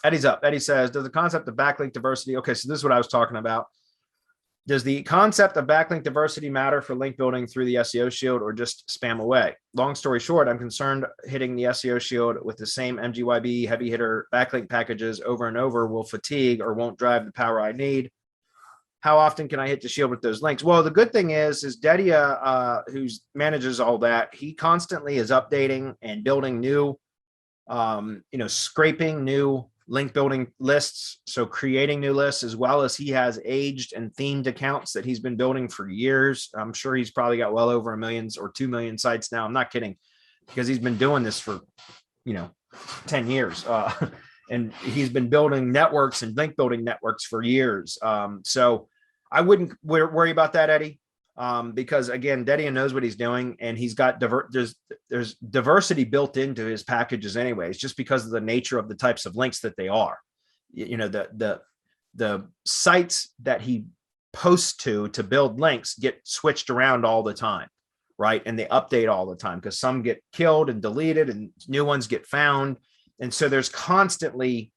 Eddie's up. Eddie says, does the concept of backlink diversity? Okay, so this is what I was talking about. Does the concept of backlink diversity matter for link building through the SEO shield or just spam away? Long story short, I'm concerned hitting the SEO shield with the same MGYB heavy hitter backlink packages over and over will fatigue or won't drive the power I need. How often can I hit the shield with those links? Well, the good thing is Dedia, who manages all that, he constantly is updating and building new, scraping new link building lists. So creating new lists, as well as he has aged and themed accounts that he's been building for years. I'm sure he's probably got well over 1 million or 2 million sites now. I'm not kidding, because he's been doing this for, 10 years. And he's been building networks and link building networks for years. So I wouldn't worry about that, Eddie, because again, Dedia knows what he's doing, and he's got there's diversity built into his packages anyways, just because of the nature of the types of links that they are. The sites that he posts to build links get switched around all the time, right? And they update all the time because some get killed and deleted and new ones get found. And so there's constantly,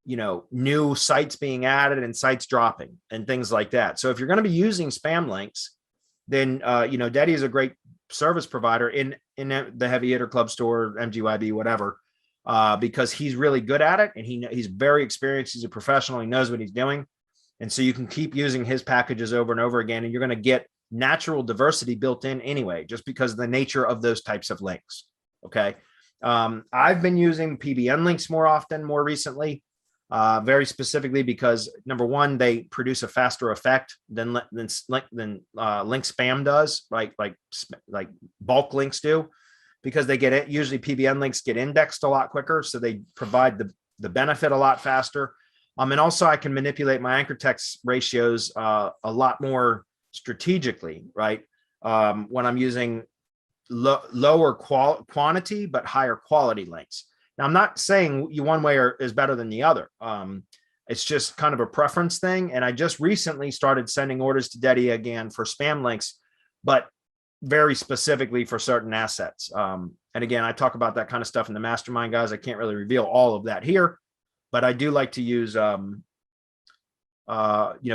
new sites being added and sites dropping and things like that. So if you're going to be using spam links, then, Dedia is a great service provider in the heavy hitter club store, MGYB, whatever, because he's really good at it. And he's very experienced. He's a professional. He knows what he's doing. And so you can keep using his packages over and over again, and you're going to get natural diversity built in anyway, just because of the nature of those types of links. Okay. I've been using Pbn Links more recently, very specifically because, number one, they produce a faster effect than link spam does, right? Like bulk links do, because they get it. Usually Pbn links get indexed a lot quicker, so they provide the benefit a lot faster. And also I can manipulate my anchor text ratios a lot more strategically, right? When I'm using lower quantity but higher quality links. Now, I'm not saying one way is better than the other. It's just kind of a preference thing. And I just recently started sending orders to Dedia again for spam links, but very specifically for certain assets. And again, I talk about that kind of stuff in the mastermind, guys. I can't really reveal all of that here, but I do like to use,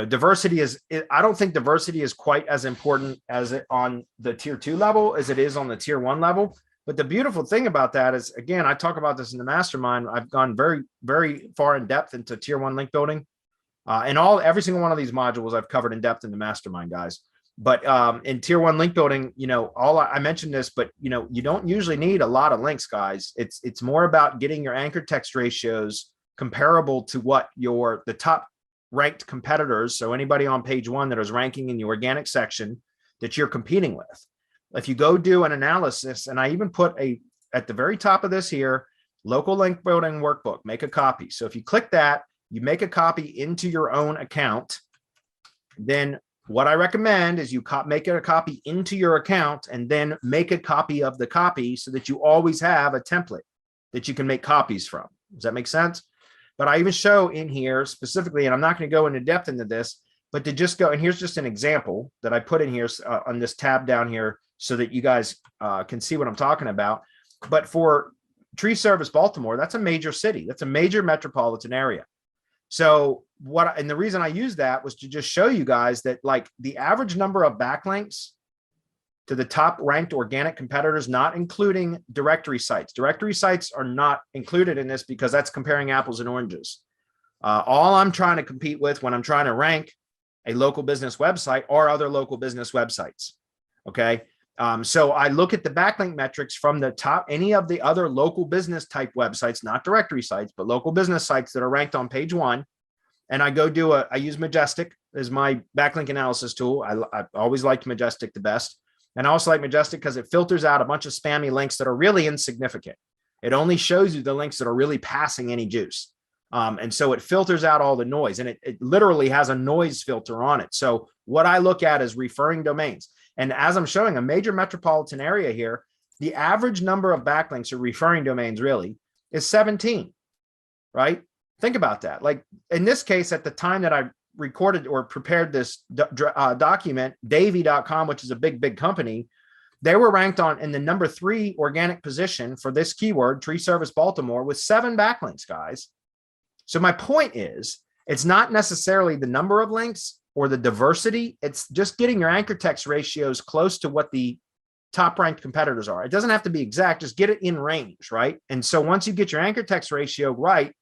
diversity I don't think diversity is quite as important as it on the tier 2 level as it is on the tier 1 level. But the beautiful thing about that is, again, I talk about this in the mastermind. I've gone very, very far in depth into tier 1 link building, and every single one of these modules I've covered in depth in the mastermind, guys. But in tier 1 link building, I mentioned this, but you don't usually need a lot of links, guys. It's more about getting your anchor text ratios comparable to what the top ranked competitors. So anybody on page 1 that is ranking in the organic section that you're competing with. If you go do an analysis, and I even put at the very top of this here, local link building workbook, make a copy. So if you click that, you make a copy into your own account. Then what I recommend is you make it a copy into your account, and then make a copy of the copy so that you always have a template that you can make copies from. Does that make sense? But I even show in here specifically, and I'm not going to go into depth into this, but to just go, and here's just an example that I put in here on this tab down here so that you guys can see what I'm talking about. But for Tree Service Baltimore, that's a major city. That's a major metropolitan area. So and the reason I used that was to just show you guys that, like, the average number of backlinks to the top ranked organic competitors, not including directory sites. Directory sites are not included in this because that's comparing apples and oranges. All I'm trying to compete with when I'm trying to rank a local business website are other local business websites. Okay. So I look at the backlink metrics from the top, any of the other local business type websites, not directory sites, but local business sites that are ranked on page 1. And I go I use Majestic as my backlink analysis tool. I always liked Majestic the best. And I also like Majestic because it filters out a bunch of spammy links that are really insignificant. It only shows you the links that are really passing any juice. And so it filters out all the noise, and it literally has a noise filter on it. So what I look at is referring domains. And as I'm showing a major metropolitan area here, the average number of backlinks or referring domains really is 17, right? Think about that. Like in this case, at the time that I recorded or prepared this document, Davy.com, which is a big company, they were ranked in the number 3 organic position for this keyword, Tree Service Baltimore, with 7 backlinks, guys. So my point is, it's not necessarily the number of links or the diversity. It's just getting your anchor text ratios close to what the top ranked competitors are. It doesn't have to be exact, just get it in range, right? And so once you get your anchor text ratio right,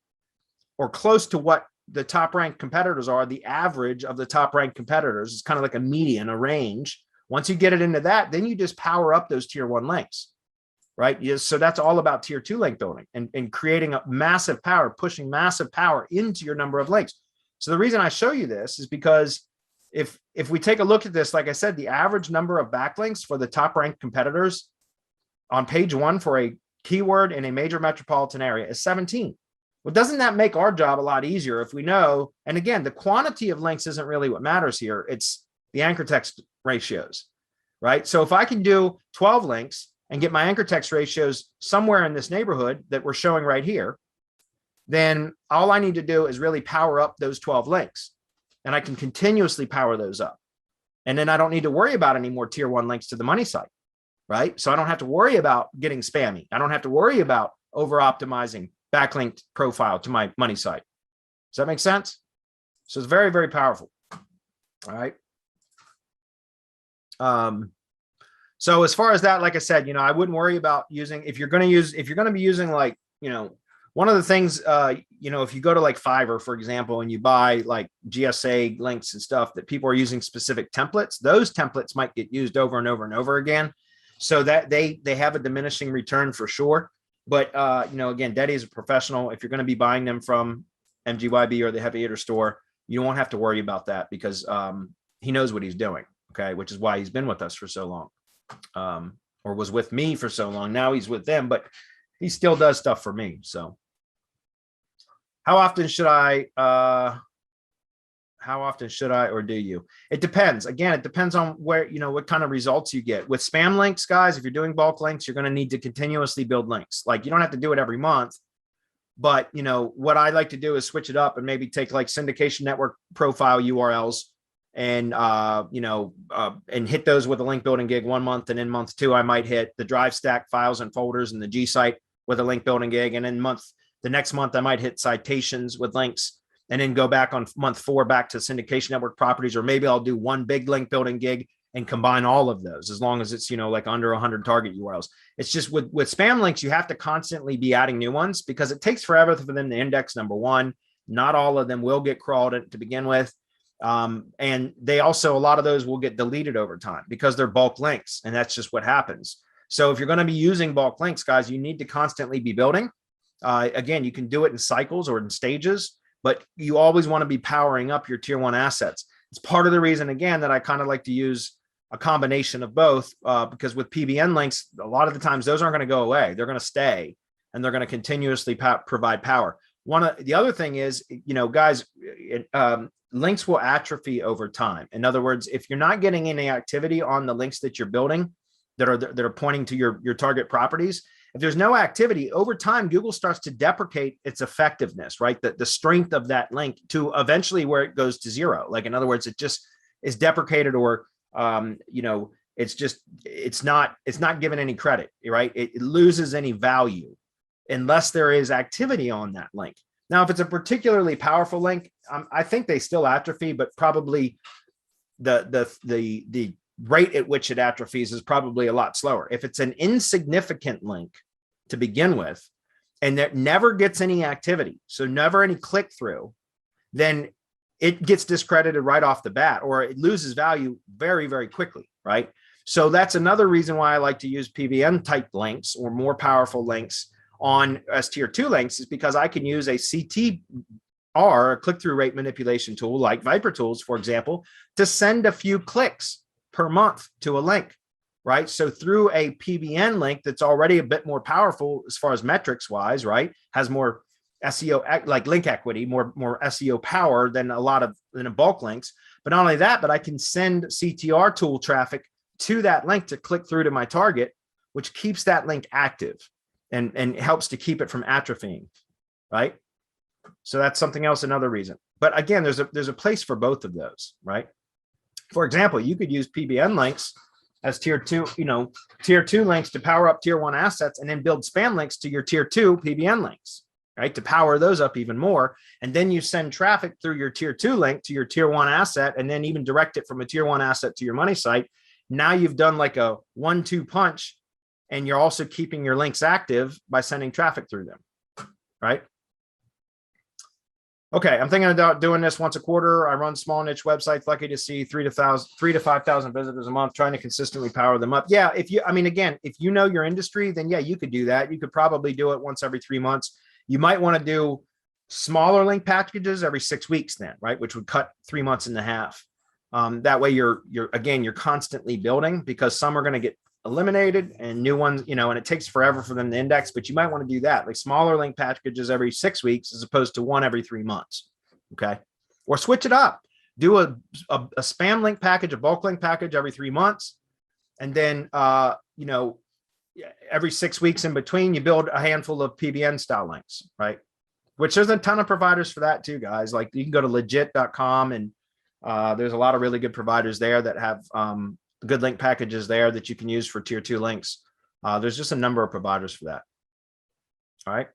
or close to what the top ranked competitors are, the average of the top ranked competitors is kind of like a median, a range. Once you get it into that, then you just power up those tier 1 links, right? Yes. So that's all about tier 2 link building and creating a massive power, pushing massive power into your number of links. So the reason I show you this is because if we take a look at this, like I said, the average number of backlinks for the top ranked competitors on page 1 for a keyword in a major metropolitan area is 17. Well, doesn't that make our job a lot easier if we know? And again, the quantity of links isn't really what matters here. It's the anchor text ratios, right? So if I can do 12 links and get my anchor text ratios somewhere in this neighborhood that we're showing right here, then all I need to do is really power up those 12 links, and I can continuously power those up. And then I don't need to worry about any more tier 1 links to the money site, right? So I don't have to worry about getting spammy. I don't have to worry about over optimizing backlink profile to my money site. Does that make sense? So it's very, very powerful. All right. So as far as that, like I said, I wouldn't worry about using, if you're going to be using like, one of the things, if you go to like Fiverr, for example, and you buy like GSA links and stuff that people are using specific templates, those templates might get used over and over and over again. So that they have a diminishing return for sure. But, again, Daddy is a professional. If you're going to be buying them from MGYB or the Heavy Hitter store, you won't have to worry about that because he knows what he's doing. Okay. Which is why he's been with us for so long, or was with me for so long. Now he's with them, but he still does stuff for me. So how often should I, or do you? It depends. Again, it depends on where, what kind of results you get. With spam links, guys, if you're doing bulk links, you're going to need to continuously build links. Like you don't have to do it every month, but what I like to do is switch it up and maybe take like syndication network profile URLs and, and hit those with a link building gig 1 month. And in month 2, I might hit the drive stack files and folders and the G site with a link building gig. And in the next month, I might hit citations with links, and then go back on month 4 back to syndication network properties, or maybe I'll do one big link building gig and combine all of those, as long as it's, like under 100 target URLs. It's just with spam links, you have to constantly be adding new ones because it takes forever for them to index number 1. Not all of them will get crawled to begin with. And they also, a lot of those will get deleted over time because they're bulk links, and that's just what happens. So if you're going to be using bulk links, guys, you need to constantly be building. Again, you can do it in cycles or in stages, but you always want to be powering up your tier 1 assets. It's part of the reason, again, that I kind of like to use a combination of both, because with PBN links, a lot of the times those aren't going to go away. They're going to stay, and they're going to continuously provide power. The other thing is, guys, links will atrophy over time. In other words, if you're not getting any activity on the links that you're building that are pointing to your target properties, if there's no activity over time, Google starts to deprecate its effectiveness, right? The strength of that link to eventually where it goes to 0. Like, in other words, it just is deprecated, or, it's not given any credit, right? It loses any value unless there is activity on that link. Now, if it's a particularly powerful link, I think they still atrophy, but probably the rate at which it atrophies is probably a lot slower. If it's an insignificant link to begin with, and that never gets any activity, so never any click through, then it gets discredited right off the bat, or it loses value very, very quickly, right? So that's another reason why I like to use PBN type links or more powerful links on as tier 2 links, is because I can use a CTR, a click-through rate manipulation tool like Viper Tools, for example, to send a few clicks per month to a link, right? So through a PBN link that's already a bit more powerful as far as metrics wise, right? Has more SEO, like link equity, more SEO power than a bulk links. But not only that, but I can send CTR tool traffic to that link to click through to my target, which keeps that link active and helps to keep it from atrophying, right? So that's something else, another reason. But again, there's a place for both of those, right? For example, you could use PBN links as tier 2 links to power up tier 1 assets, and then build spam links to your tier 2 PBN links. right? To power those up even more. And then you send traffic through your tier 2 link to your tier 1 asset, and then even direct it from a tier 1 asset to your money site. Now you've done like a 1-2 punch, and you're also keeping your links active by sending traffic through them, right? Okay, I'm thinking about doing this once a quarter. I run small niche websites, lucky to see 3 to 5,000 visitors a month, trying to consistently power them up. Yeah, I mean, again, if you know your industry, then yeah, you could do that. You could probably do it once every 3 months. You might want to do smaller link packages every 6 weeks then, right? Which would cut 3 months in half. That way you're constantly building, because some are going to get eliminated and new ones, and it takes forever for them to index, but you might want to do that, like smaller link packages every 6 weeks as opposed to one every 3 months. Okay. Or switch it up, do a spam link package, a bulk link package every 3 months. And then, every 6 weeks in between, you build a handful of PBN style links, right? Which there's a ton of providers for that too, guys. Like you can go to legit.com, and there's a lot of really good providers there that have good link packages there that you can use for tier 2 links. There's just a number of providers for that. All right.